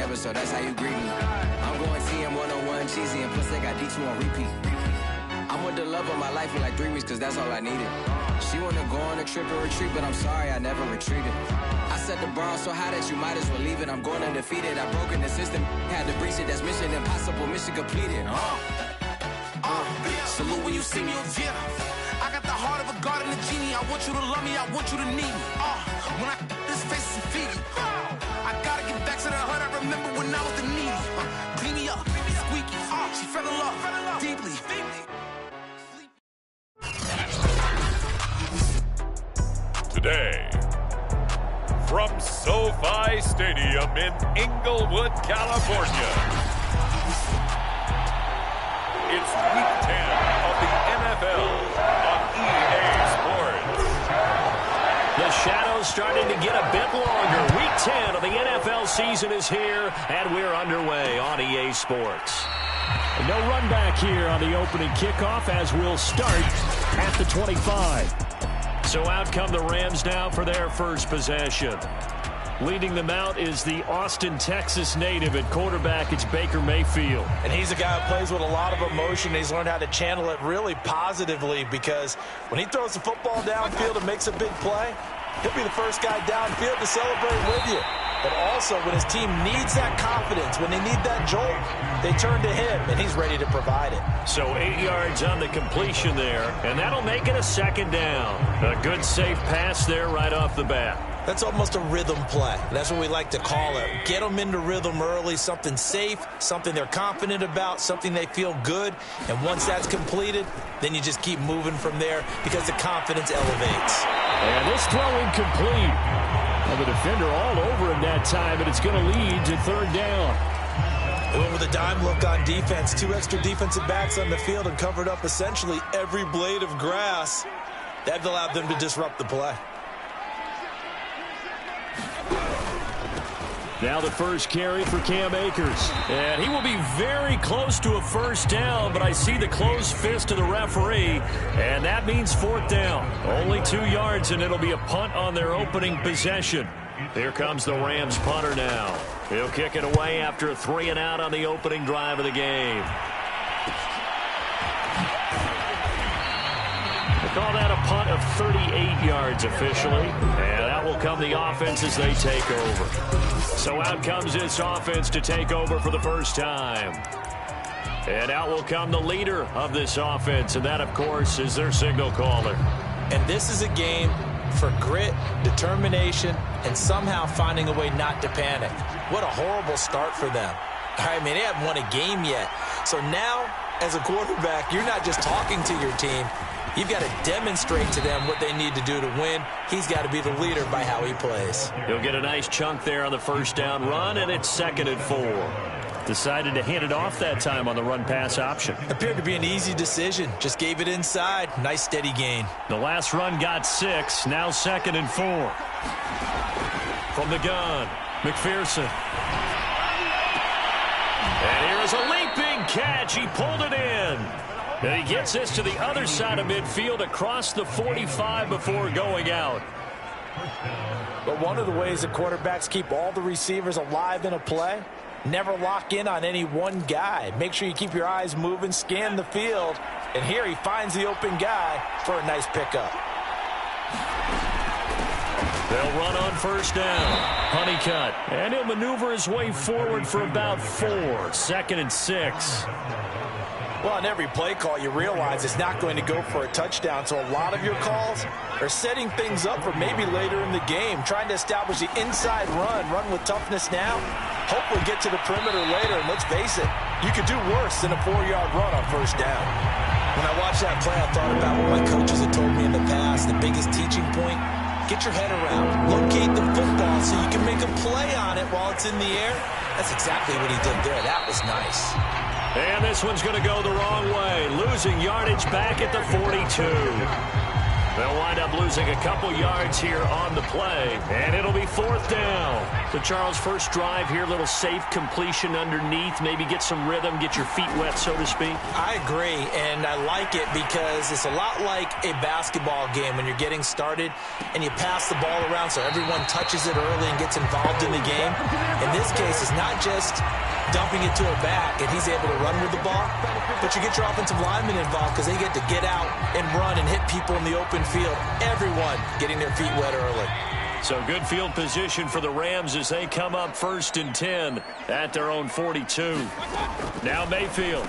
whatever, so that's how you greet me. I'm going TM 101, cheesy, and plus they got D2 on repeat. I'm with the love of my life for like 3 weeks, cause that's all I needed. She wanna go on a trip and retreat, but I'm sorry, I never retreated. I set the bar so high that you might as well leave it. I'm going undefeated, I've broken the system, had to breach it, that's mission impossible, mission completed. Salute when you see me, yeah. I got the heart of a god and a genie. I want you to love me, I want you to need me. When I this face is Fiji. I gotta get back to the hood. I remember when I was the needy. Clean me up, squeaky. She fell in love deeply. Today, from SoFi Stadium in Inglewood, California, it's Week 10 of the NFL on EA Sports. The shadow's starting to get a bit longer. Week 10 of the NFL season is here, and we're underway on EA Sports. No run back here on the opening kickoff as we'll start at the 25. So out come the Rams now for their first possession. Leading them out is the Austin, Texas native at quarterback. It's Baker Mayfield. And he's a guy who plays with a lot of emotion. He's learned how to channel it really positively because when he throws the football downfield and makes a big play, he'll be the first guy downfield to celebrate with you. But also when his team needs that confidence, when they need that jolt, they turn to him, and he's ready to provide it. So 8 yards on the completion there, and that'll make it a second down. A good, safe pass there right off the bat. That's almost a rhythm play. That's what we like to call it. Get them into rhythm early, something safe, something they're confident about, something they feel good. And once that's completed, then you just keep moving from there because the confidence elevates. And this throw incomplete. And the defender all over him that time, and it's going to lead to third down. They went with a dime look on defense. 2 extra defensive backs on the field and covered up essentially every blade of grass. That allowed them to disrupt the play. Now the first carry for Cam Akers. And he will be very close to a first down, but I see the closed fist of the referee, and that means fourth down. Only 2 yards, and it'll be a punt on their opening possession. Here comes the Rams punter now. He'll kick it away after a 3-and-out on the opening drive of the game. They call that a punt of 38 yards officially, and that will come the offense as they take over. So out comes this offense to take over for the first time. And out will come the leader of this offense, and that, of course, is their signal caller. And this is a game for grit, determination, and somehow finding a way not to panic. What a horrible start for them. I mean, they haven't won a game yet. So now, as a quarterback, you're not just talking to your team. You've got to demonstrate to them what they need to do to win. He's got to be the leader by how he plays. He'll get a nice chunk there on the first down run, and it's 2nd and 4. Decided to hand it off that time on the run-pass option. Appeared to be an easy decision. Just gave it inside. Nice steady gain. The last run got 6. Now 2nd and 4. From the gun, McPherson. And here is a leaping catch. He pulled it in. And he gets this to the other side of midfield across the 45 before going out. But one of the ways that quarterbacks keep all the receivers alive in a play, never lock in on any one guy. Make sure you keep your eyes moving, scan the field. And here he finds the open guy for a nice pickup. They'll run on first down. Honeycutt. And he'll maneuver his way forward for about 4. 2nd and 6. Well, on every play call, you realize it's not going to go for a touchdown. So a lot of your calls are setting things up for maybe later in the game, trying to establish the inside run with toughness now. Hopefully get to the perimeter later, and let's face it, you could do worse than a 4-yard run on first down. When I watched that play, I thought about what my coaches had told me in the past. The biggest teaching point, get your head around. Locate the football so you can make a play on it while it's in the air. That's exactly what he did there. That was nice. And this one's going to go the wrong way. Losing yardage back at the 42. They'll wind up losing a couple yards here on the play, and it'll be 4th down. So, Charles, first drive here, little safe completion underneath, maybe get some rhythm, get your feet wet, so to speak. I agree, and I like it because it's a lot like a basketball game when you're getting started and you pass the ball around so everyone touches it early and gets involved in the game. In this case, it's not just dumping it to a back and he's able to run with the ball, but you get your offensive linemen involved because they get to get out and run and hit people in the open field. Everyone getting their feet wet early. So good field position for the Rams as they come up 1st and 10 at their own 42. Now Mayfield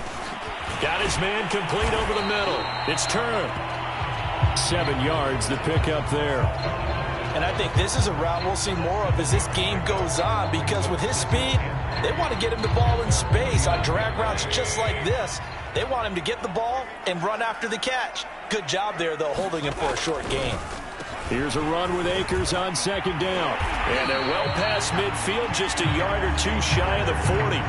got his man complete over the middle. It's turned. 7 yards the pickup there. And I think this is a route we'll see more of as this game goes on, because with his speed, they want to get him the ball in space on drag routes just like this. They want him to get the ball and run after the catch. Good job there, though, holding him for a short gain. Here's a run with Akers on 2nd down. And they're well past midfield, just a yard or two shy of the 40.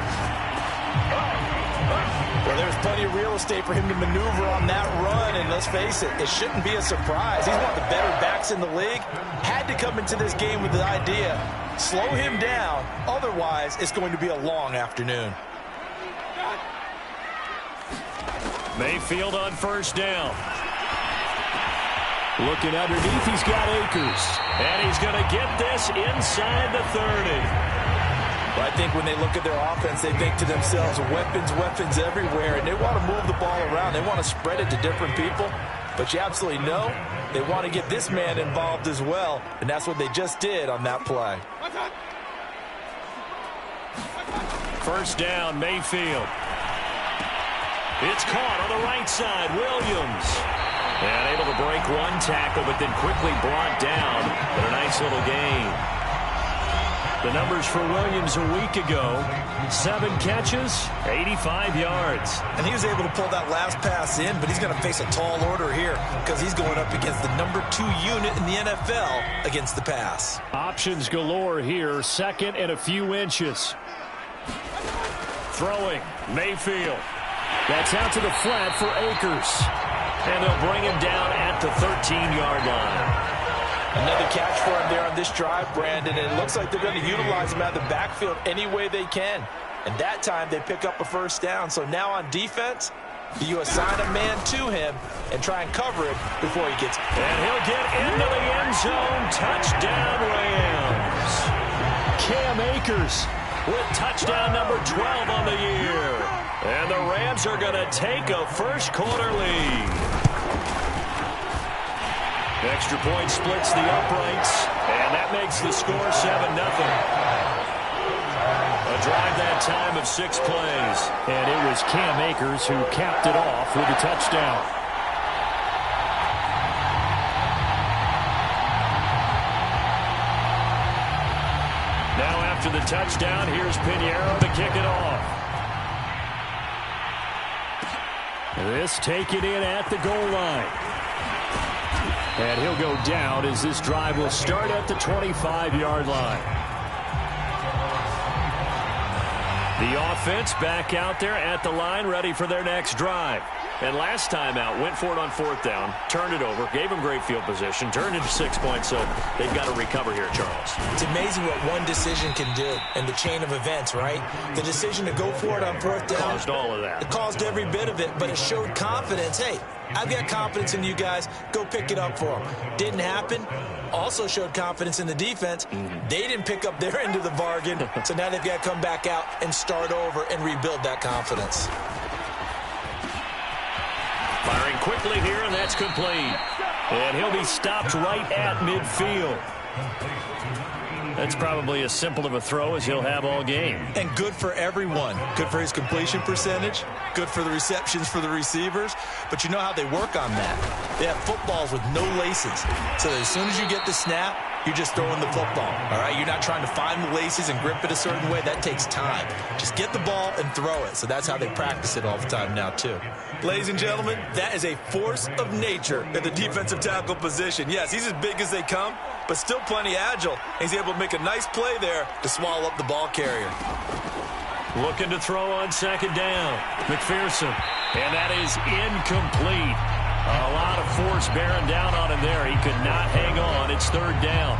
Well, there's plenty of real estate for him to maneuver on that run, and let's face it, it shouldn't be a surprise. He's one of the better backs in the league. Had to come into this game with the idea, slow him down, otherwise it's going to be a long afternoon. Mayfield on 1st down. Looking underneath, he's got Akers. And he's going to get this inside the 30. But I think when they look at their offense, they think to themselves, weapons, weapons everywhere, and they want to move the ball around. They want to spread it to different people. But you absolutely know they want to get this man involved as well, and that's what they just did on that play. 1st down, Mayfield. It's caught on the right side, Williams. And able to break one tackle, but then quickly brought down. But a nice little gain. The numbers for Williams a week ago: 7 catches, 85 yards. And he was able to pull that last pass in, but he's going to face a tall order here because he's going up against the number 2 unit in the NFL against the pass. Options galore here, 2nd and a few inches. Throwing, Mayfield. That's out to the flat for Akers. And they'll bring him down at the 13-yard line. Another catch for him there on this drive, Brandon, and it looks like they're going to utilize him out of the backfield any way they can. And that time they pick up a 1st down. So now on defense, you assign a man to him and try and cover him before he gets. And he'll get into the end zone. Touchdown, Rams. Cam Akers with touchdown number 12 on the year. And the Rams are going to take a first-quarter lead. Extra point splits the uprights, and that makes the score 7-0. A drive that time of 6 plays. And it was Cam Akers who capped it off with a touchdown. Now after the touchdown, here's Pinheiro to kick it off. This taken in at the goal line. And he'll go down as this drive will start at the 25-yard line. The offense back out there at the line, ready for their next drive. And last time out, went for it on 4th down, turned it over, gave them great field position, turned into 6 points, so they've got to recover here, Charles. It's amazing what one decision can do in the chain of events, right? The decision to go for it on 4th down. Caused all of that. It caused every bit of it, but it showed confidence. Hey, I've got confidence in you guys. Go pick it up for them. Didn't happen. Also showed confidence in the defense. They didn't pick up their end of the bargain, so now they've got to come back out and start over and rebuild that confidence. Firing quickly here, and that's complete. And he'll be stopped right at midfield. That's probably as simple of a throw as he'll have all game. And good for everyone. Good for his completion percentage. Good for the receptions for the receivers. But you know how they work on that. They have footballs with no laces. So as soon as you get the snap, you're just throwing the football. All right? You're not trying to find the laces and grip it a certain way. That takes time. Just get the ball and throw it. So that's how they practice it all the time now, too. Ladies and gentlemen, that is a force of nature at the defensive tackle position. Yes, he's as big as they come, but still plenty agile. He's able to make a nice play there to swallow up the ball carrier. Looking to throw on 2nd down. McPherson. And that is incomplete. A lot of force bearing down on him there. He could not hang on. It's third down.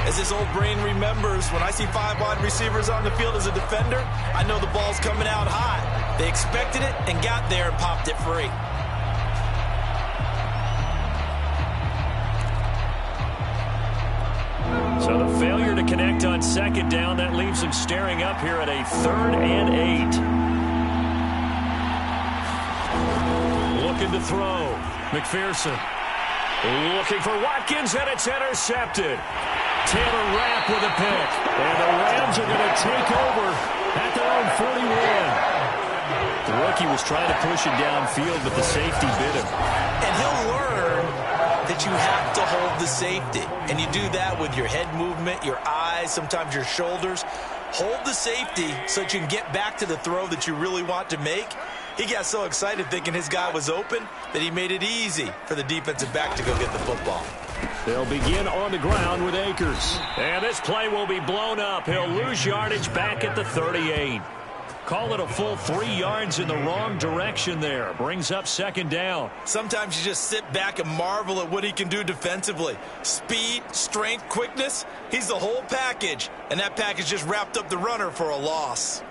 As his old brain remembers, when I see 5 wide receivers on the field as a defender, I know the ball's coming out high. They expected it and got there and popped it free. So the failure to connect on second down, that leaves him staring up here at a 3rd and 8. Looking to throw. McPherson looking for Watkins, and it's intercepted. Taylor Rapp with a pick. And the Rams are going to take over at their own 41. The rookie was trying to push it downfield, but the safety bit him. And he'll learn that you have to hold the safety. And you do that with your head movement, your eyes, sometimes your shoulders. Hold the safety so that you can get back to the throw that you really want to make. He got so excited thinking his guy was open that he made it easy for the defensive back to go get the football. They'll begin on the ground with Akers. And this play will be blown up. He'll lose yardage back at the 38. Call it a full 3 yards in the wrong direction there. Brings up second down. Sometimes you just sit back and marvel at what he can do defensively. Speed, strength, quickness. He's the whole package. And that package just wrapped up the runner for a loss.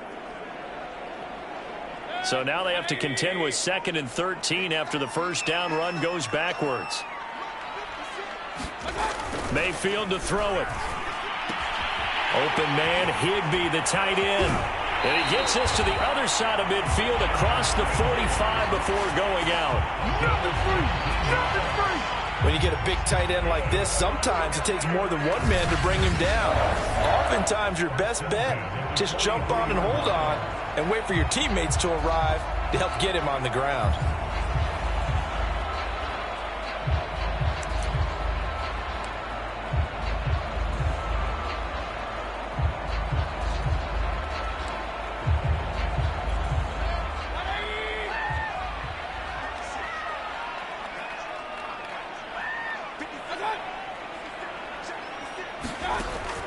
So now they have to contend with 2nd and 13 after the first down run goes backwards. Mayfield to throw it. Open man, Higbee, the tight end. And he gets this to the other side of midfield across the 45 before going out. When you get a big tight end like this, sometimes it takes more than one man to bring him down. Oftentimes your best bet, just jump on and hold on and wait for your teammates to arrive to help get him on the ground.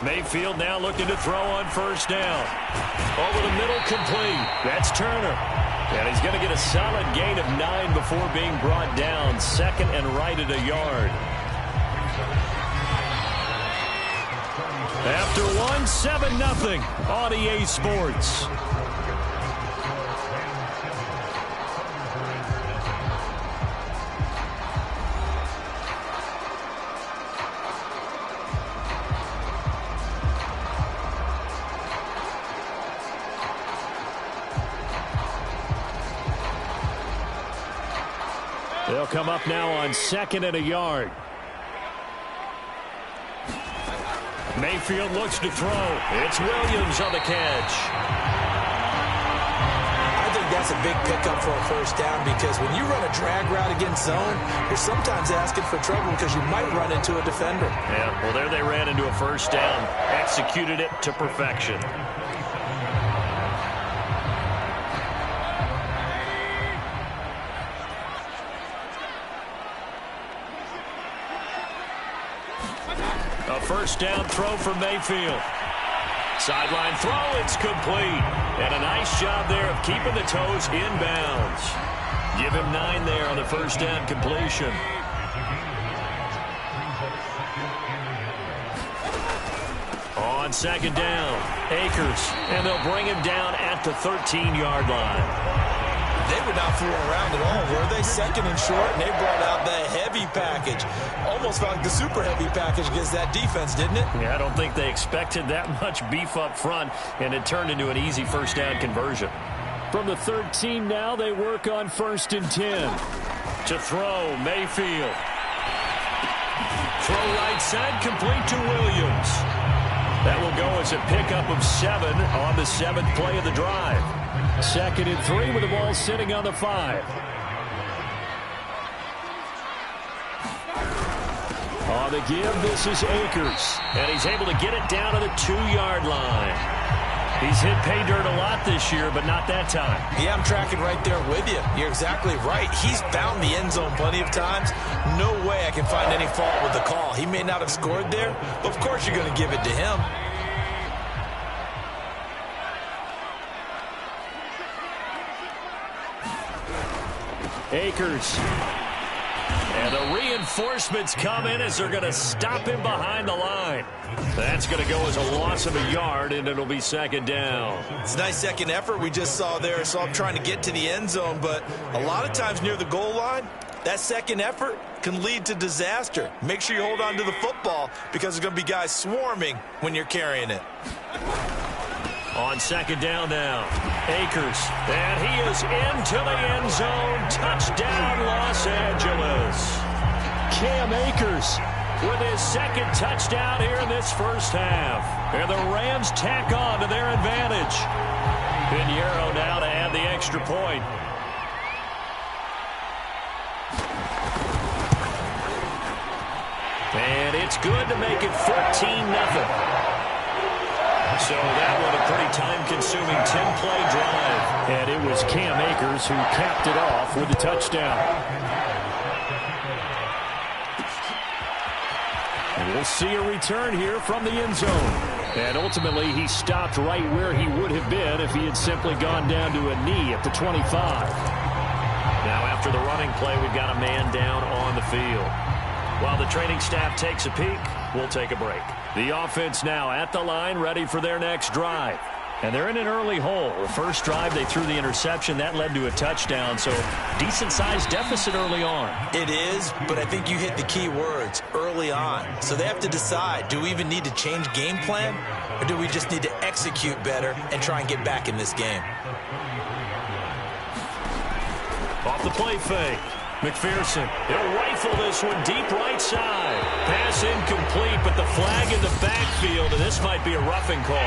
Mayfield now looking to throw on first down. Over the middle, complete. That's Turner. And he's going to get a solid gain of 9 before being brought down. 2nd and right at a yard. After 1, 7-0 on EA Sports. They'll come up now on 2nd and a yard. Mayfield looks to throw. It's Williams on the catch. I think that's a big pickup for a first down because when you run a drag route against zone, you're sometimes asking for trouble because you might run into a defender. Yeah, well, there they ran into a first down. Executed it to perfection. A first down throw for Mayfield. Sideline throw, it's complete. And a nice job there of keeping the toes inbounds. Give him 9 there on the first down completion. On second down, Akers. And they'll bring him down at the 13-yard line. They were not fooling around at all, were they? 2nd and short, and they brought out the heavy package. Almost felt like the super heavy package against that defense, didn't it? Yeah, I don't think they expected that much beef up front, and it turned into an easy first down conversion. From the 13 now, they work on 1st and 10. To throw, Mayfield. Throw right side, complete to Williams. That will go as a pickup of 7 on the 7th play of the drive. 2nd and 3 with the ball sitting on the 5. On the give, this is Akers. And he's able to get it down to the 2-yard line. He's hit pay dirt a lot this year, but not that time. Yeah, I'm tracking right there with you. You're exactly right. He's found the end zone plenty of times. No way I can find any fault with the call. He may not have scored there, but of course you're going to give it to him. Akers And the reinforcements come in as they're going to stop him behind the line. That's going to go as a loss of a yard, and it'll be second down. It's a nice second effort we just saw there. So I'm trying to get to the end zone, but a lot of times near the goal line, that second effort can lead to disaster. Make sure you hold on to the football because there's going to be guys swarming when you're carrying it. On second down now, Akers, and he is into the end zone. Touchdown, Los Angeles. Cam Akers with his second touchdown here in this first half. And the Rams tack on to their advantage. Pinheiro now to add the extra point. And it's good to make it 14-0. So that was a pretty time-consuming 10-play drive. And it was Cam Akers who capped it off with the touchdown. And we'll see a return here from the end zone. And ultimately, he stopped right where he would have been if he had simply gone down to a knee at the 25. Now after the running play, we've got a man down on the field. While the training staff takes a peek, we'll take a break. The offense now at the line, ready for their next drive. And they're in an early hole. The first drive, they threw the interception. That led to a touchdown, so decent-sized deficit early on. It is, but I think you hit the key words, early on. So they have to decide, do we even need to change game plan, or do we just need to execute better and try and get back in this game? Off the play fake. McPherson, he'll rifle this one deep right side. Pass incomplete, but the flag in the backfield, and this might be a roughing call.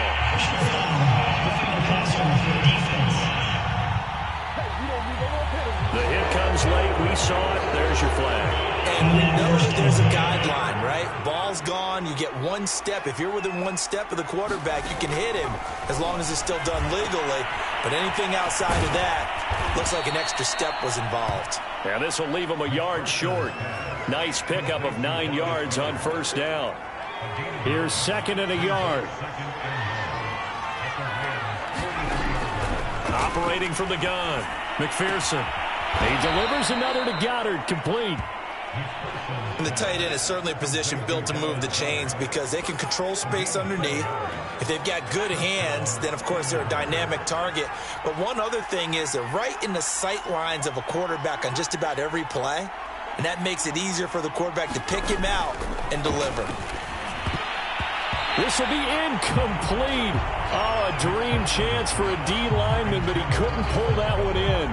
The hit comes late. We saw it. There's your flag. And we know that there's a guideline, right? Ball's gone. You get one step. If you're within one step of the quarterback, you can hit him as long as it's still done legally. But anything outside of that looks like an extra step was involved. Yeah, this will leave him a yard short. Nice pickup of 9 yards on first down. Here's second and a yard. Operating from the gun, McPherson. He delivers another to Goddard, complete. And the tight end is certainly a position built to move the chains because they can control space underneath. If they've got good hands, then of course they're a dynamic target. But one other thing is they're right in the sight lines of a quarterback on just about every play. And that makes it easier for the quarterback to pick him out and deliver. This will be incomplete. Oh, a dream chance for a D lineman, but he couldn't pull that one in.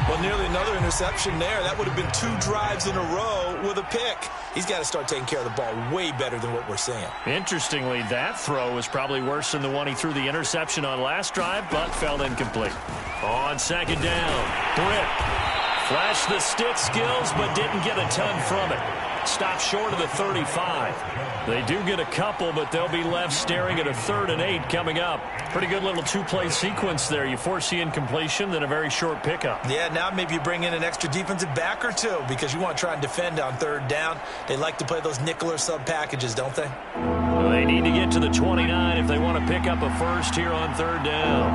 Well, nearly another interception there. That would have been 2 drives in a row with a pick. He's got to start taking care of the ball way better than what we're seeing. Interestingly, that throw was probably worse than the one he threw the interception on last drive, but fell incomplete. On second down, Britt flashed the stick skills, but didn't get a ton from it. Stopped short of the 35. They do get a couple, but they'll be left staring at a 3rd and 8 coming up. Pretty good little 2-play sequence there. You force the incompletion, then a very short pickup. Yeah, now maybe you bring in an extra defensive back or 2 because you want to try and defend on 3rd down. They like to play those nickel or sub packages, don't they? Well, they need to get to the 29 if they want to pick up a first here on 3rd down.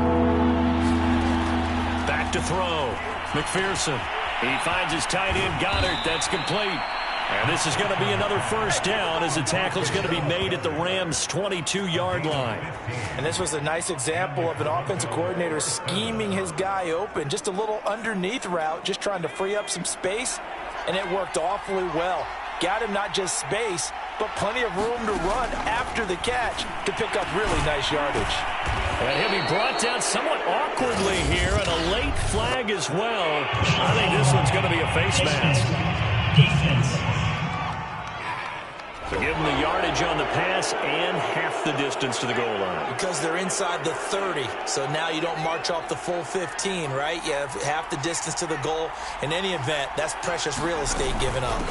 Back to throw. McPherson. He finds his tight end, Goddard. That's complete. And this is going to be another first down as the tackle's going to be made at the Rams' 22-yard line. And this was a nice example of an offensive coordinator scheming his guy open. Just a little underneath route, just trying to free up some space, and it worked awfully well. Got him not just space, but plenty of room to run after the catch to pick up really nice yardage. And he'll be brought down somewhat awkwardly here, and a late flag as well. I think this one's going to be a face mask. So give them the yardage on the pass and half the distance to the goal line. Because they're inside the 30, so now you don't march off the full 15, right? You have half the distance to the goal. In any event, that's precious real estate given up.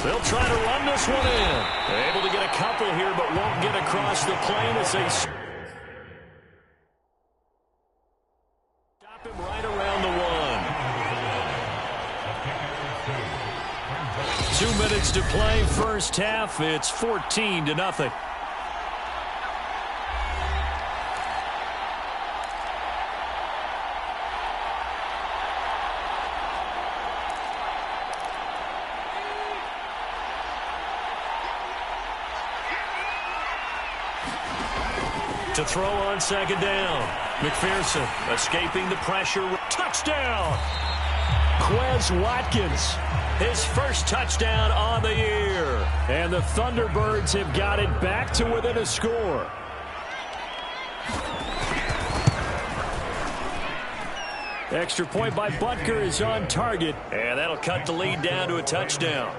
They'll try to run this one in. They're able to get a couple here, but won't get across the plane as they stop him right around the 1. 2 minutes to play, first half. It's 14-0. throw on second down. McPherson escaping the pressure. Touchdown! Quez Watkins, his first touchdown on the year. And the Thunderbirds have got it back to within a score. Extra point by Butker is on target. And that'll cut the lead down to a touchdown.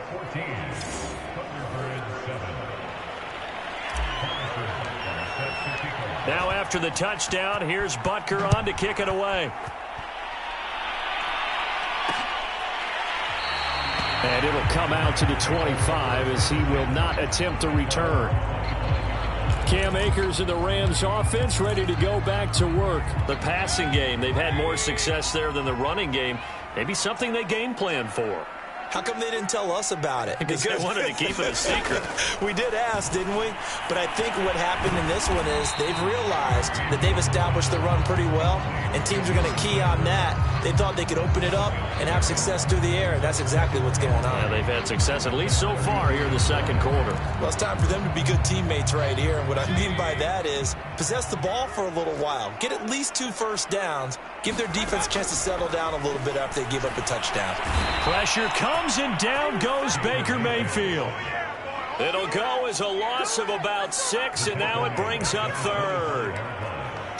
Now after the touchdown, here's Butker on to kick it away. And it'll come out to the 25 as he will not attempt a return. Cam Akers and the Rams offense ready to go back to work. The passing game, they've had more success there than the running game. Maybe something they game plan for. How come they didn't tell us about it? Because they wanted to keep it a secret. We did ask, didn't we? But I think what happened in this one is they've realized that they've established the run pretty well, and teams are going to key on that. They thought they could open it up and have success through the air, and that's exactly what's going on. Yeah, they've had success at least so far here in the second quarter. Well, it's time for them to be good teammates right here. And what I mean by that is possess the ball for a little while. Get at least 2 first downs. Give their defense a chance to settle down a little bit after they give up a touchdown. Pressure comes, and down goes Baker Mayfield. It'll go as a loss of about 6, and now it brings up third.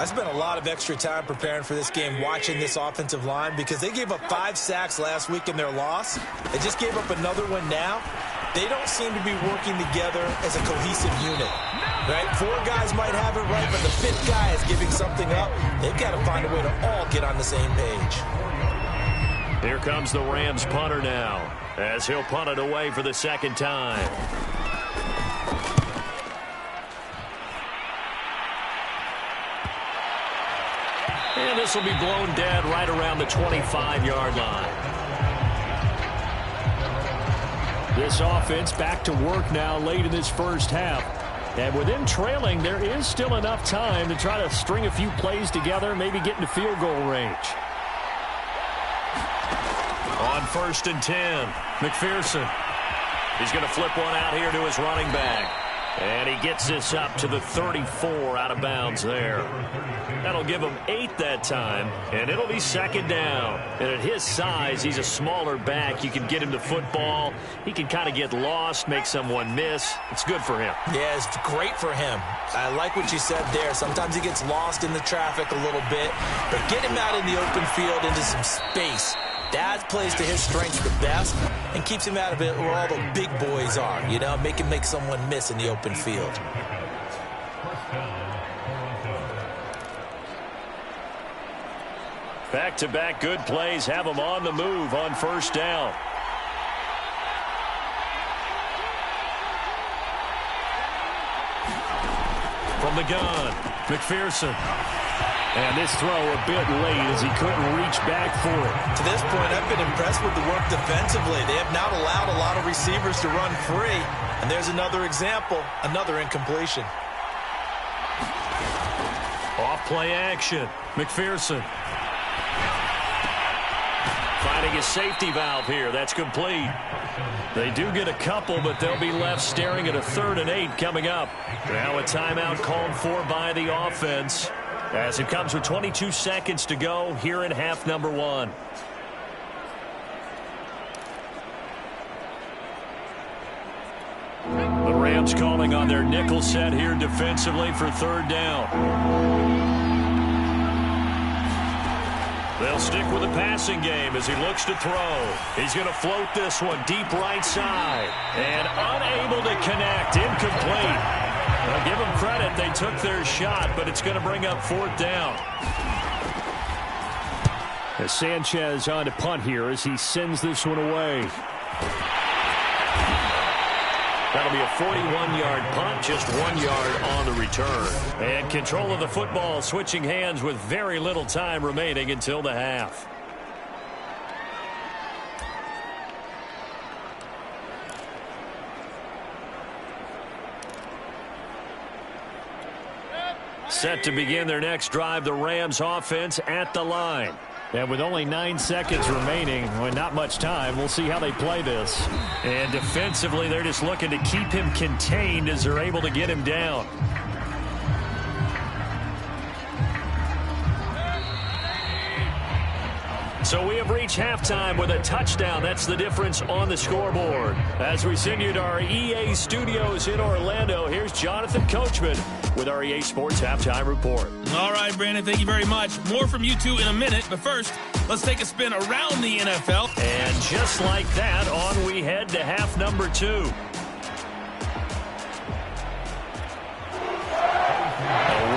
I spent a lot of extra time preparing for this game watching this offensive line because they gave up 5 sacks last week in their loss. They just gave up another one now. They don't seem to be working together as a cohesive unit. Right? 4 guys might have it right, but the 5th guy is giving something up. They've got to find a way to all get on the same page. Here comes the Rams punter now as he'll punt it away for the second time. And this will be blown dead right around the 25-yard line. This offense back to work now late in this first half. And with them trailing, there is still enough time to try to string a few plays together, maybe get into field goal range. On 1st and 10, McPherson. He's going to flip one out here to his running back. And he gets this up to the 34 out of bounds there. That'll give him 8 that time, and it'll be second down. And at his size, he's a smaller back. You can get him the football. He can kind of get lost, make someone miss. It's good for him. Yeah, it's great for him. I like what you said there. Sometimes he gets lost in the traffic a little bit, but get him out in the open field into some space. That plays to his strengths the best and keeps him out of it where all the big boys are, you know, make him make someone miss in the open field. Back-to-back good plays have him on the move on 1st down. From the gun, McPherson. And this throw a bit late as he couldn't reach back for it. To this point, I've been impressed with the work defensively. They have not allowed a lot of receivers to run free. And there's another example, another incompletion. Off play action, McPherson. Finding a safety valve here. That's complete. They do get a couple, but they'll be left staring at a 3rd and 8 coming up. Now a timeout called for by the offense, as it comes with 22 seconds to go here in half number 1. The Rams calling on their nickel set here defensively for 3rd down. They'll stick with the passing game as he looks to throw. He's going to float this one deep right side. And unable to connect. Incomplete. I'll give them credit. They took their shot, but it's going to bring up 4th down. As Sanchez on to punt here as he sends this one away. That'll be a 41-yard punt, just 1 yard on the return. And control of the football switching hands with very little time remaining until the half. Set to begin their next drive, the Rams offense at the line. And with only 9 seconds remaining, well, not much time, we'll see how they play this. And defensively, they're just looking to keep him contained as they're able to get him down. So we have reached halftime with a touchdown. That's the difference on the scoreboard. As we send you to our EA studios in Orlando, here's Jonathan Coachman with our EA Sports Halftime Report. All right, Brandon, thank you very much. More from you two in a minute, but first, let's take a spin around the NFL. And just like that, on we head to half number 2. A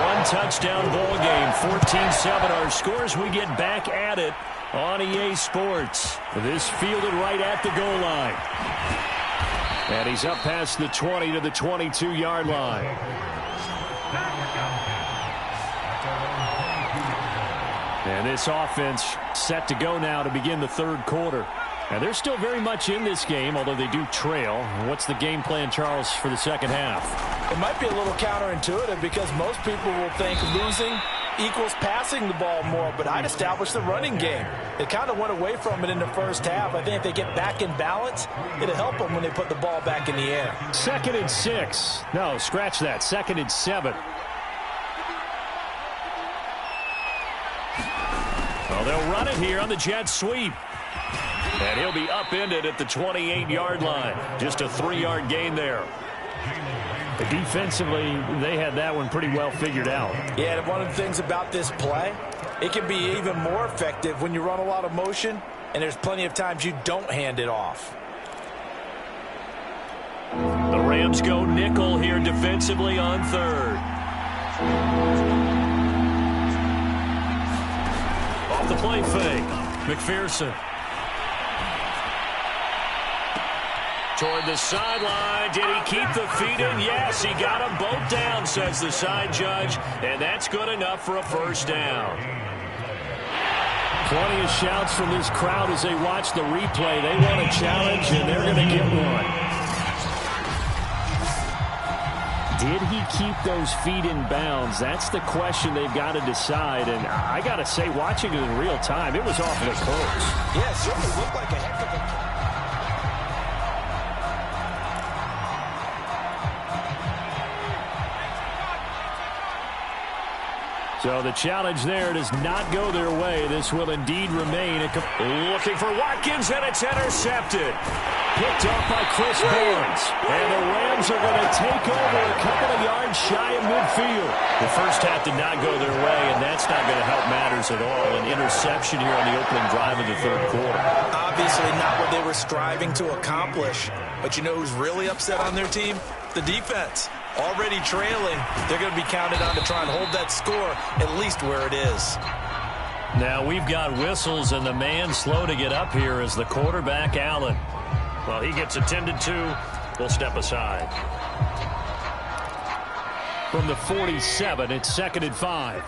one-touchdown ball game, 14-7 our scores. We get back at it on EA Sports. This fielded right at the goal line. And he's up past the 20 to the 22-yard line. And this offense set to go now to begin the third quarter. And they're still very much in this game, although they do trail. What's the game plan, Charles, for the second half? It might be a little counterintuitive because most people will think losing equals passing the ball more, but I'd establish the running game. They kind of went away from it in the first half. I think if they get back in balance, it'll help them when they put the ball back in the air. 2nd and 6. No, scratch that. 2nd and 7. Well, they'll run it here on the jet sweep. And he'll be upended at the 28-yard line. Just a 3-yard gain there. Defensively, they had that one pretty well figured out. Yeah, and one of the things about this play, it can be even more effective when you run a lot of motion, and there's plenty of times you don't hand it off. The Rams go nickel here defensively on third. Off the play fake, McPherson. Toward the sideline. Did he keep the feet in? Yes, he got them both down, says the side judge. And that's good enough for a first down. Plenty of shouts from this crowd as they watch the replay. They want a challenge, and they're going to get one. Did he keep those feet in bounds? That's the question they've got to decide. And I got to say, watching it in real time, it was awfully close. Yeah, it certainly looked like a heck of a... So the challenge there does not go their way. This will indeed remain. Looking for Watkins, and it's intercepted. Picked off by Chris Barnes. And the Rams are going to take over a couple of yards shy of midfield. The first half did not go their way, and that's not going to help matters at all. An interception here on the opening drive of the third quarter. Obviously not what they were striving to accomplish. But you know who's really upset on their team? The defense. Already trailing, they're going to be counted on to try and hold that score at least where it is. Now we've got whistles, and the man slow to get up here is the quarterback, Allen. Well, he gets attended to. We'll step aside. From the 47, it's 2nd and 5.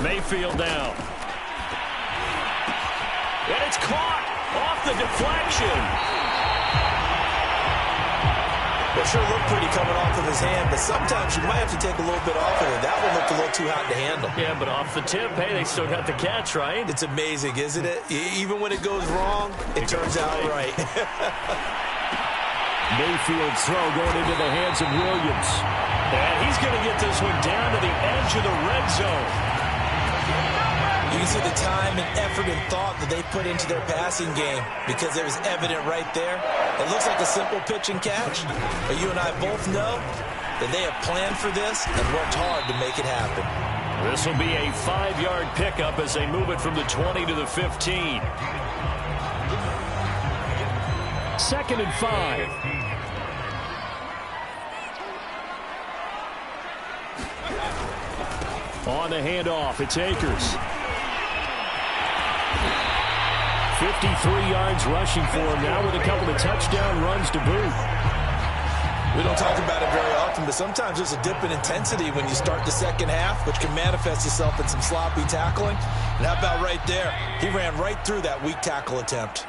Mayfield now. And it's caught. Off the deflection. It sure looked pretty coming off of his hand, but sometimes you might have to take a little bit off of it. That one looked a little too hot to handle. Yeah, but off the tip, hey, they still got the catch, right? It's amazing, isn't it? Even when it goes wrong, it turns out right. Mayfield throw going into the hands of Williams. And he's going to get this one down to the edge of the red zone. You can see the time and effort and thought that they put into their passing game because it was evident right there. It looks like a simple pitch and catch, but you and I both know that they have planned for this and worked hard to make it happen. This will be a 5-yard pickup as they move it from the 20 to the 15. 2nd and 5. On the handoff, it's Akers. 53 yards rushing for him now with a couple of touchdown runs to boot. We don't talk about it very often, but sometimes there's a dip in intensity when you start the second half, which can manifest itself in some sloppy tackling. And how about right there? He ran right through that weak tackle attempt.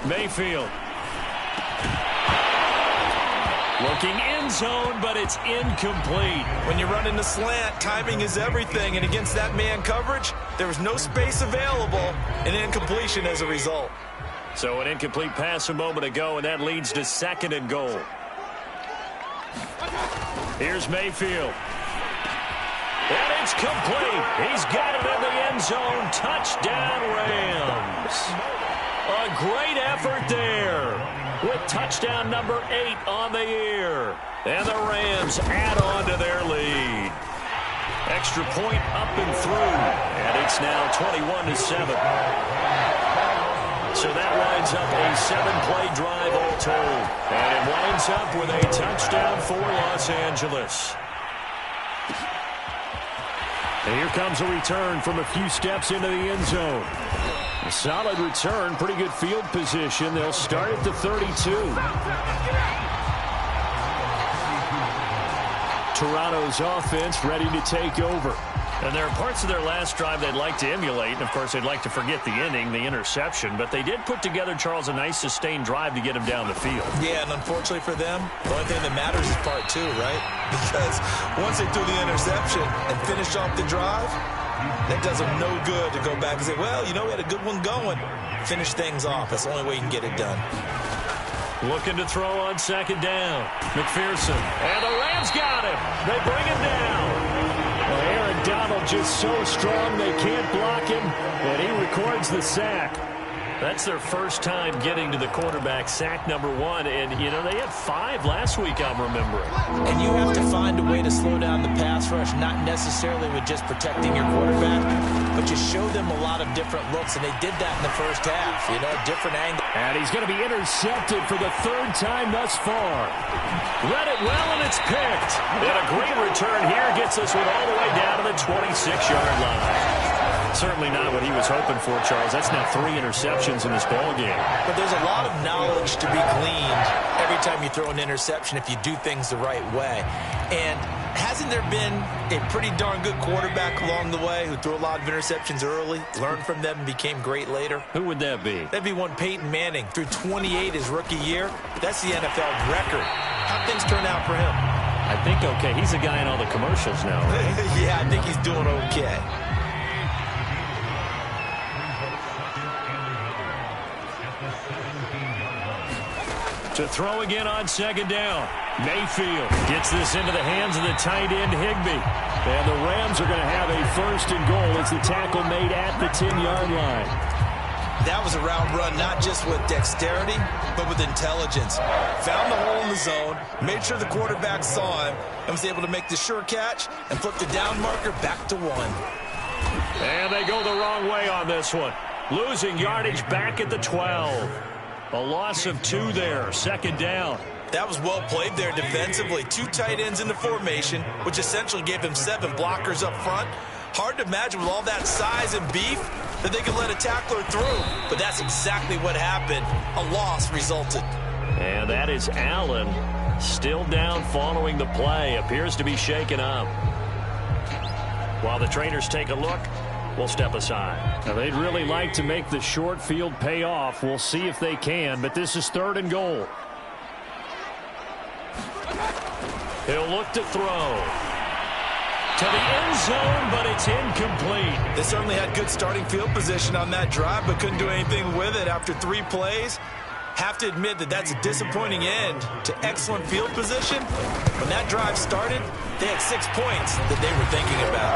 Mayfield. Looking end zone, but it's incomplete. When you run in the slant, timing is everything. And against that man coverage, there was no space available, and incompletion as a result. So an incomplete pass a moment ago, and that leads to 2nd and goal. Here's Mayfield. And it's complete. He's got it in the end zone. Touchdown, Rams. A great effort there with touchdown number 8 on the year. And the Rams add on to their lead. Extra point up and through. And it's now 21-7. So that winds up a 7-play drive all told. And it winds up with a touchdown for Los Angeles. And here comes a return from a few steps into the end zone. A solid return, pretty good field position. They'll start at the 32. Toronto's offense ready to take over. And there are parts of their last drive they'd like to emulate. And, of course, they'd like to forget the ending, the interception. But they did put together, Charles, a nice sustained drive to get him down the field. Yeah, and unfortunately for them, the only thing that matters is part 2, right? Because once they threw the interception and finished off the drive, that does them no good to go back and say, well, you know, we had a good one going. Finish things off. That's the only way you can get it done. Looking to throw on second down. McPherson. And the Rams got him. They bring him down. Well, Aaron Donald just so strong they can't block him, and he records the sack. That's their first time getting to the quarterback, sack number 1. And, you know, they had 5 last week, I'm remembering. And you have to find a way to slow down the pass rush, not necessarily with just protecting your quarterback, but just show them a lot of different looks. And they did that in the first half, you know, different angle. And he's going to be intercepted for the 3rd time thus far. Read it well, and it's picked. And a great return here gets us all the way down to the 26-yard line. Certainly not what he was hoping for, Charles. That's now 3 interceptions in this ballgame. But there's a lot of knowledge to be gleaned every time you throw an interception if you do things the right way. And hasn't there been a pretty darn good quarterback along the way who threw a lot of interceptions early, learned from them, and became great later? Who would that be? That'd be one Peyton Manning. Threw 28 his rookie year. That's the NFL record. How'd things turn out for him? I think okay. He's a guy in all the commercials now, right? Yeah, I think he's doing okay. To throw again on second down. Mayfield gets this into the hands of the tight end, Higbee. And the Rams are going to have a 1st and goal as the tackle made at the 10-yard line. That was a route run, not just with dexterity, but with intelligence. Found the hole in the zone, made sure the quarterback saw him, and was able to make the sure catch and flip the down marker back to 1. And they go the wrong way on this one. Losing yardage back at the 12. A loss of 2 there, 2nd down. That was well played there defensively. 2 tight ends in the formation, which essentially gave them 7 blockers up front. Hard to imagine with all that size and beef that they could let a tackler through. But that's exactly what happened. A loss resulted. And that is Allen still down following the play. Appears to be shaken up. While the trainers take a look, we'll step aside. Now, they'd really like to make the short field pay off. We'll see if they can, but this is 3rd and goal. He'll look to throw. To the end zone, but it's incomplete. They certainly had good starting field position on that drive, but couldn't do anything with it after 3 plays. Have to admit that that's a disappointing end to excellent field position. When that drive started, they had 6 points that they were thinking about.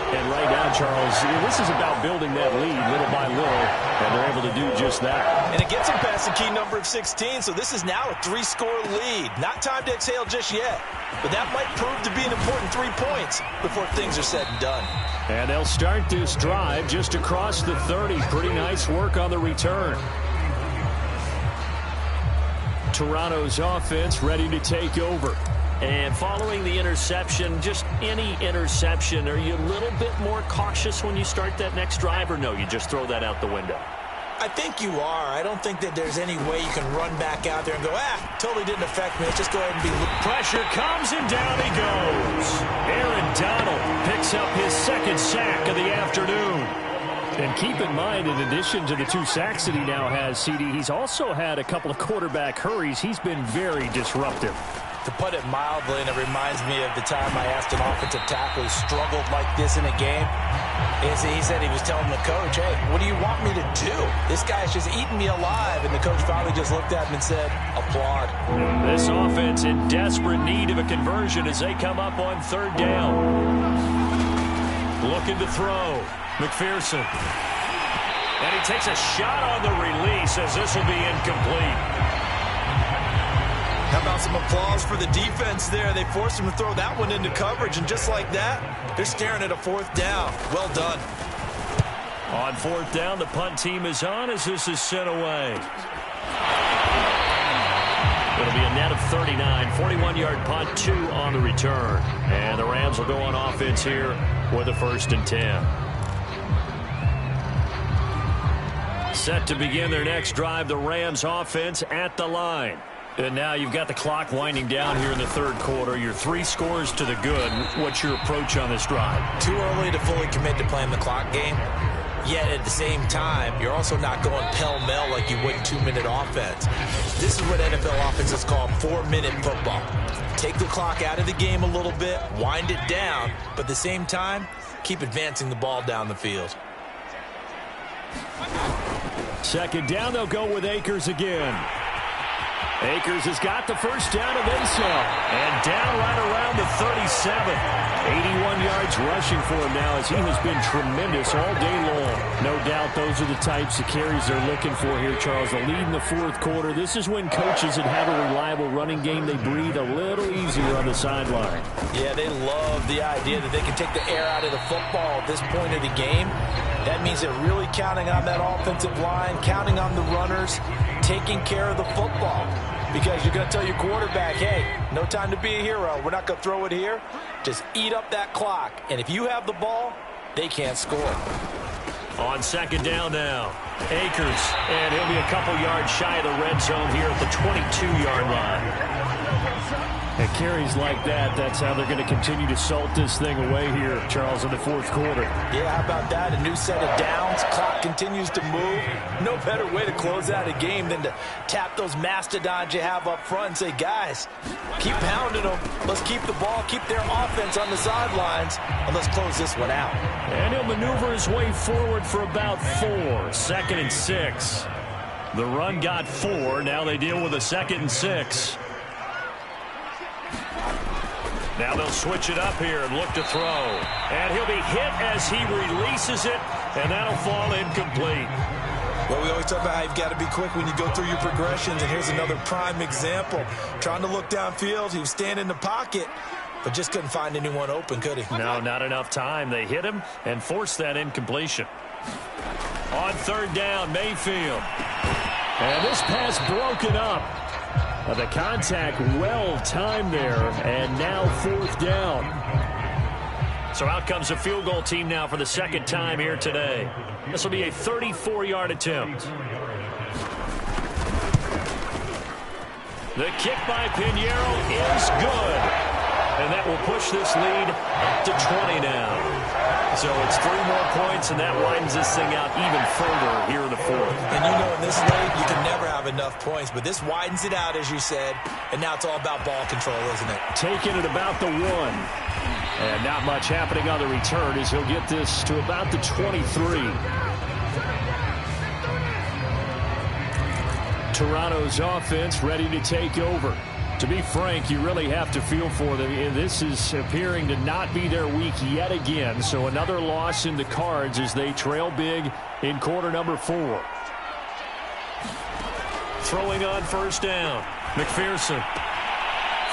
And right now, Charles, this is about building that lead little by little, and they're able to do just that. And it gets them past the key number of 16, so this is now a 3-score lead. Not time to exhale just yet, but that might prove to be an important 3 points before things are said and done. And they'll start this drive just across the 30. Pretty nice work on the return. Toronto's offense ready to take over. And following the interception, just any interception, are you a little bit more cautious when you start that next drive, or no, you just throw that out the window? I think you are. I don't think that there's any way you can run back out there and go, totally didn't affect me. Let's just go ahead and be... Pressure comes, and down he goes. Aaron Donald picks up his 2nd sack of the afternoon. And keep in mind, in addition to the 2 sacks that he now has, CD, he's also had a couple of quarterback hurries. He's been very disruptive. To put it mildly, and it reminds me of the time I asked an offensive tackle who struggled like this in a game, He said he was telling the coach, hey, what do you want me to do? This guy's just eating me alive. And the coach finally just looked at him and said, applaud. This offense in desperate need of a conversion as they come up on third down. Looking to throw. McPherson. And he takes a shot on the release as this will be incomplete. How about some applause for the defense there? They forced him to throw that one into coverage, and just like that, they're staring at a fourth down. Well done. On fourth down, the punt team is on as this is sent away. It'll be a net of 39, 41-yard punt, 2 on the return. And the Rams will go on offense here with a 1st and 10. Set to begin their next drive, the Rams offense at the line. And now you've got the clock winding down here in the third quarter. You're 3 scores to the good. What's your approach on this drive? Too early to fully commit to playing the clock game. Yet at the same time, you're also not going pell-mell like you would in 2-minute offense. This is what NFL offenses call 4-minute football. Take the clock out of the game a little bit, wind it down, but at the same time, keep advancing the ball down the field. Second down, they'll go with Akers again. Akers has got the first down and then some. And down right around the 37. 81 yards rushing for him now as he has been tremendous all day long. No doubt those are the types of carries they're looking for here, Charles. The lead in the fourth quarter. This is when coaches that have a reliable running game, they breathe a little easier on the sideline. Yeah, they love the idea that they can take the air out of the football at this point of the game. That means they're really counting on that offensive line, counting on the runners, taking care of the football. Because you're going to tell your quarterback, hey, no time to be a hero. We're not going to throw it here. Just eat up that clock. And if you have the ball, they can't score. On second down now, Akers. And he'll be a couple yards shy of the red zone here at the 22-yard line. And carries like that, that's how they're going to continue to salt this thing away here, Charles, in the fourth quarter. Yeah, how about that? A new set of downs. Clock continues to move. No better way to close out a game than to tap those mastodons you have up front and say, guys, keep pounding them. Let's keep the ball, keep their offense on the sidelines, and let's close this one out. And he'll maneuver his way forward for about 4. 2nd and 6. The run got 4. Now they deal with a 2nd and 6. Now they'll switch it up here and look to throw. And he'll be hit as he releases it, and that'll fall incomplete. Well, we always talk about how you've got to be quick when you go through your progressions, and here's another prime example. Trying to look downfield, he was standing in the pocket, but just couldn't find anyone open, could he? No, not enough time. They hit him and forced that incompletion. On third down, Mayfield. And this pass broken up. The contact well timed there, and now fourth down. So out comes the field goal team now for the second time here today. This will be a 34-yard attempt. The kick by Pinheiro is good. And that will push this lead up to 20 now. So it's 3 more points, and that widens this thing out even further here in the fourth. And you know in this league, you can never have enough points, but this widens it out, as you said, and now it's all about ball control, isn't it? Taking it about the 1. And not much happening on the return as he'll get this to about the 23. Toronto's offense ready to take over. To be frank, you really have to feel for them. This is appearing to not be their week yet again. So another loss in the cards as they trail big in quarter number 4. Throwing on first down. McPherson.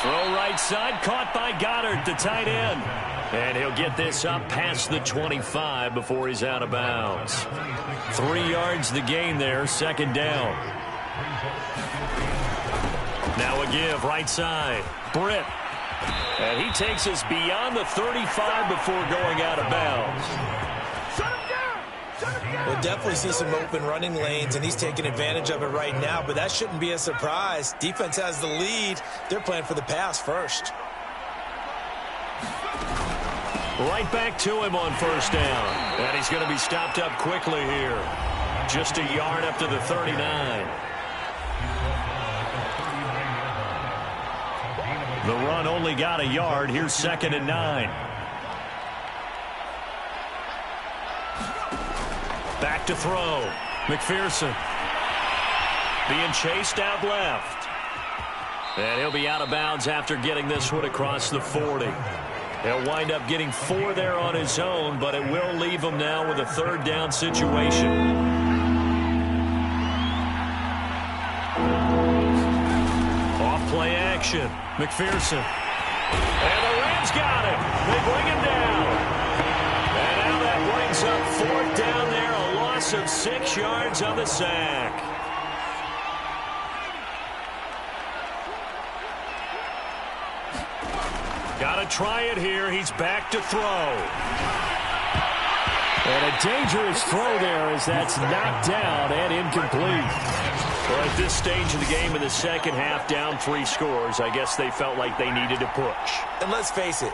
Throw right side, caught by Goddard, the tight end. And he'll get this up past the 25 before he's out of bounds. 3 yards the gain there, second down. Now a give, right side. Britt. And he takes us beyond the 35 before going out of bounds. We'll definitely see some open running lanes, and he's taking advantage of it right now, but that shouldn't be a surprise. Defense has the lead. They're playing for the pass first. Right back to him on first down. And he's going to be stopped up quickly here. Just a yard up to the 39. The run only got a yard. Here's 2nd and 9. Back to throw. McPherson being chased out left. And he'll be out of bounds after getting this one across the 40. He'll wind up getting 4 there on his own, but it will leave him now with a third down situation. Off play action. McPherson. And the Rams got him. They bring him down. And now that brings up 4th down there. A loss of 6 yards on the sack. Got to try it here. He's back to throw. And a dangerous throw there as that's knocked down and incomplete. Well, at this stage of the game in the second half, down 3 scores, I guess they felt like they needed to push. And let's face it,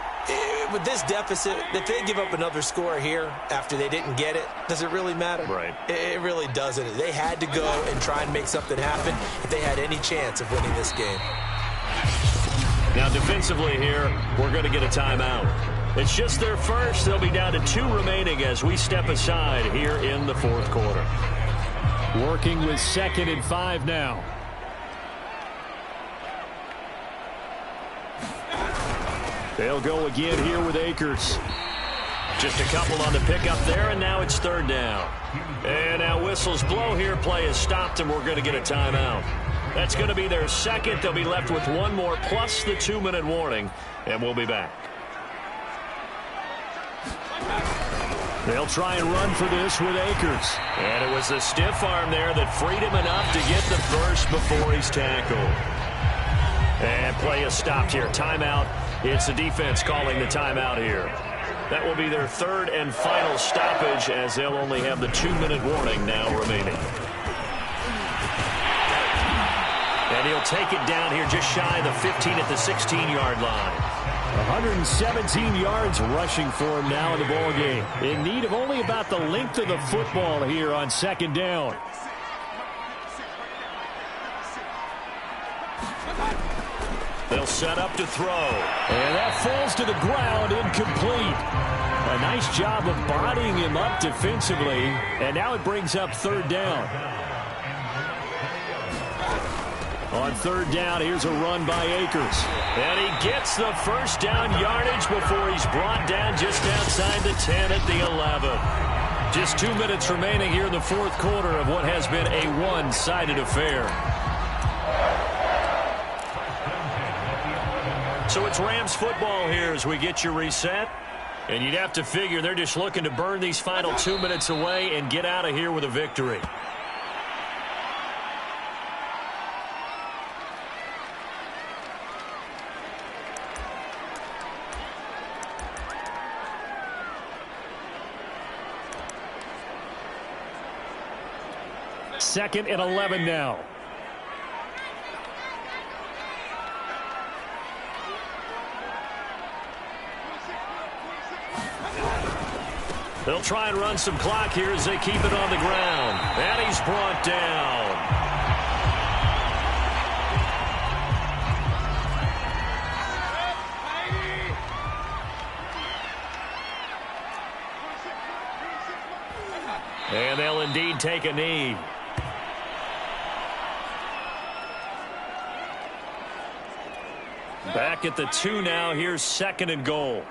with this deficit, if they give up another score here after they didn't get it, does it really matter? Right. It really doesn't. They had to go and try and make something happen if they had any chance of winning this game. Now, defensively here, we're going to get a timeout. It's just their first. They'll be down to 2 remaining as we step aside here in the 4th quarter. Working with 2nd and 5 now. They'll go again here with Akers. Just a couple on the pickup there, and now it's 3rd down. And now whistles blow here. Play is stopped, and we're going to get a timeout. That's going to be their 2nd. They'll be left with 1 more plus the 2-minute warning, and we'll be back. They'll try and run for this with Akers. And it was the stiff arm there that freed him enough to get the first before he's tackled. And play is stopped here. Timeout. It's the defense calling the timeout here. That will be their 3rd and final stoppage as they'll only have the 2-minute warning now remaining. And he'll take it down here just shy of the 15 at the 16-yard line. 117 yards rushing for him now in the ball game. In need of only about the length of the football here on 2nd down. They'll set up to throw. And that falls to the ground, incomplete. A nice job of bodying him up defensively. And now it brings up 3rd down. On 3rd down, here's a run by Akers. And he gets the first down yardage before he's brought down just outside the 10 at the 11. Just 2 minutes remaining here in the 4th quarter of what has been a one-sided affair. So it's Rams football here as we get you reset. And you'd have to figure they're just looking to burn these final 2 minutes away and get out of here with a victory. Second and 11 now. They'll try and run some clock here as they keep it on the ground. And he's brought down. And they'll indeed take a knee. Back at the 2 now. Here's 2nd and goal.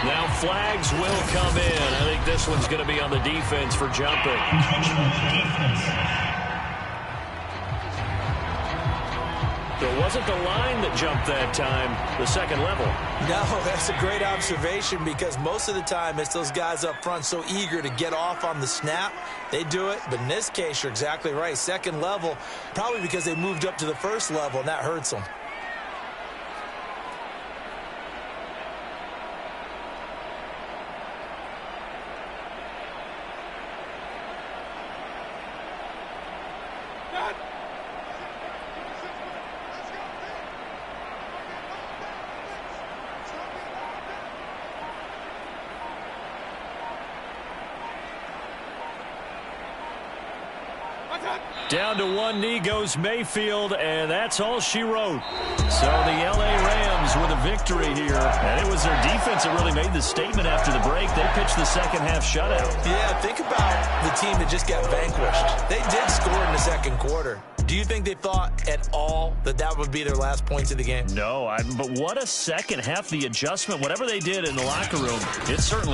Now flags will come in. I think this one's going to be on the defense for jumping. So it wasn't the line that jumped that time, the 2nd level. No, that's a great observation because most of the time it's those guys up front so eager to get off on the snap. They do it, but in this case, you're exactly right. 2nd level, probably because they moved up to the 1st level, and that hurts them. Down to 1 knee goes Mayfield, and that's all she wrote. So the L.A. Rams Rams with a victory here. And it was their defense that really made the statement after the break. They pitched the second half shutout. Yeah, think about the team that just got vanquished. They did score in the second quarter. Do you think they thought at all that that would be their last points of the game? No, but what a second half, the adjustment, whatever they did in the locker room, it certainly